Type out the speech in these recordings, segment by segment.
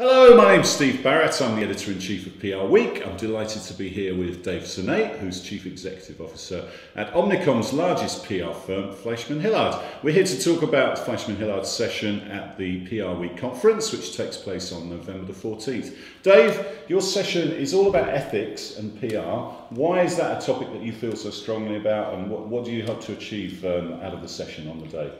Hello, my name's Steve Barrett. I'm the Editor-in-Chief of PRWeek. I'm delighted to be here with Dave Senay, who's Chief Executive Officer at Omnicom's largest PR firm, Fleishman-Hillard. We're here to talk about Fleishman-Hillard's session at the PRWeek Conference, which takes place on November the 14th. Dave, your session is all about ethics and PR. Why is that a topic that you feel so strongly about, and what do you hope to achieve out of the session on the day?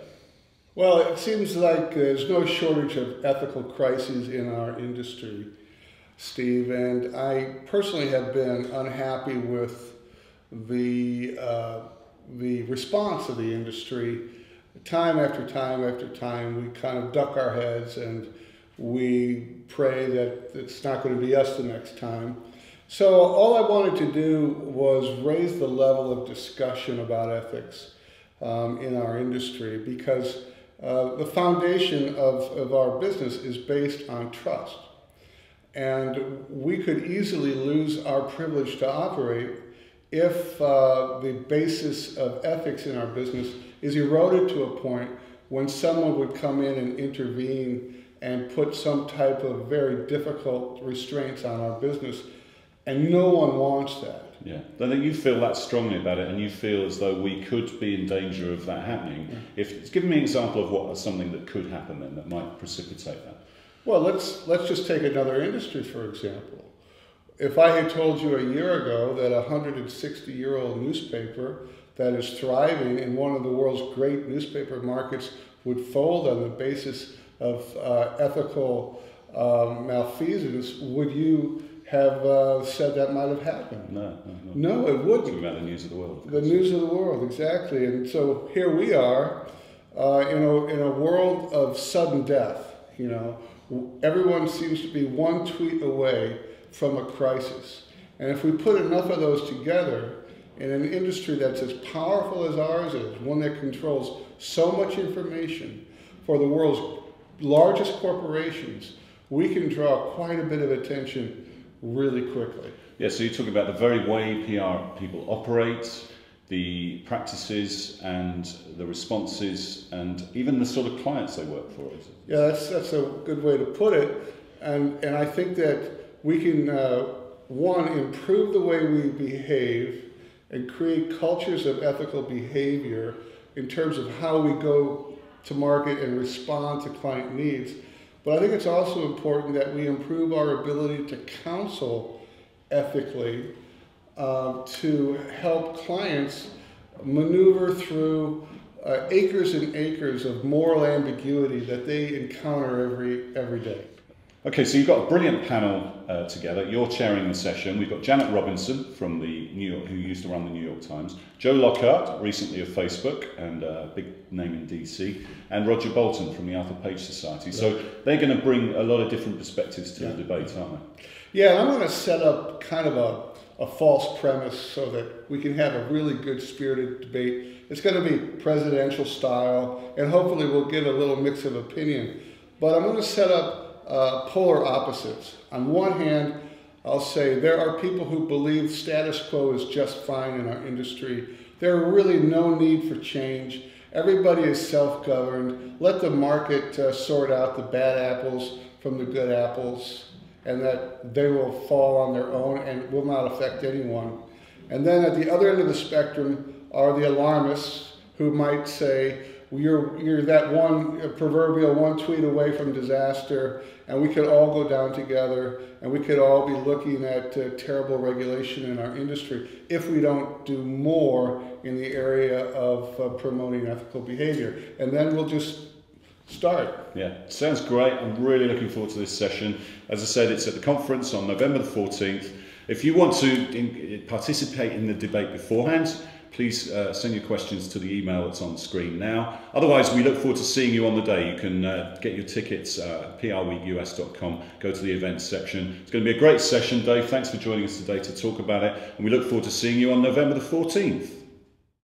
Well, it seems like there's no shortage of ethical crises in our industry, Steve, and I personally have been unhappy with the response of the industry. Time after time after time, we kind of duck our heads and we pray that it's not going to be us the next time. So all I wanted to do was raise the level of discussion about ethics in our industry, because the foundation of our business is based on trust. And we could easily lose our privilege to operate if the basis of ethics in our business is eroded to a point when someone would come in and intervene and put some type of very difficult restraints on our business. And no one wants that. Yeah, then you feel that strongly about it, and you feel as though we could be in danger of that happening. Yeah. Give me an example of something that could happen then that might precipitate that. Well, let's just take another industry, for example. If I had told you a year ago that a 160-year-old newspaper that is thriving in one of the world's great newspaper markets would fold on the basis of ethical malfeasance, would you have said that might have happened? No, it wouldn't. Talking about the news of the world. The news of the world, exactly. And so here we are in a world of sudden death. You know, everyone seems to be one tweet away from a crisis. And if we put enough of those together in an industry that's as powerful as ours is, one that controls so much information for the world's largest corporations, we can draw quite a bit of attention really quickly. Yeah, so you're talking about the very way PR people operate, the practices and the responses, and even the sort of clients they work for. Yeah, that's a good way to put it. And I think that we can, one, improve the way we behave and create cultures of ethical behavior in terms of how we go to market and respond to client needs. But I think it's also important that we improve our ability to counsel ethically to help clients maneuver through acres and acres of moral ambiguity that they encounter every day. Okay, so you've got a brilliant panel together. You're chairing the session. We've got Janet Robinson from the New York, who used to run the New York Times, Joe Lockhart, recently of Facebook and a big name in DC, and Roger Bolton from the Arthur Page Society. So they're going to bring a lot of different perspectives to the debate, aren't they? Yeah, and I'm going to set up kind of a false premise so that we can have a really good spirited debate. It's going to be presidential style, and hopefully we'll get a little mix of opinion. But I'm going to set up polar opposites. On one hand, I'll say there are people who believe status quo is just fine in our industry. There are really no need for change. Everybody is self-governed. Let the market sort out the bad apples from the good apples, and that they will fall on their own and will not affect anyone. And then at the other end of the spectrum are the alarmists who might say, you're that one proverbial one tweet away from disaster, and we could all go down together, and we could all be looking at terrible regulation in our industry if we don't do more in the area of promoting ethical behavior. And then we'll just start. Yeah, sounds great. I'm really looking forward to this session. As I said, it's at the conference on November the 14th. If you want to participate in the debate beforehand, please send your questions to the email that's on the screen now. Otherwise, we look forward to seeing you on the day. You can get your tickets at PRWeekUS.com, go to the events section. It's going to be a great session, Dave. Thanks for joining us today to talk about it, and we look forward to seeing you on November the 14th.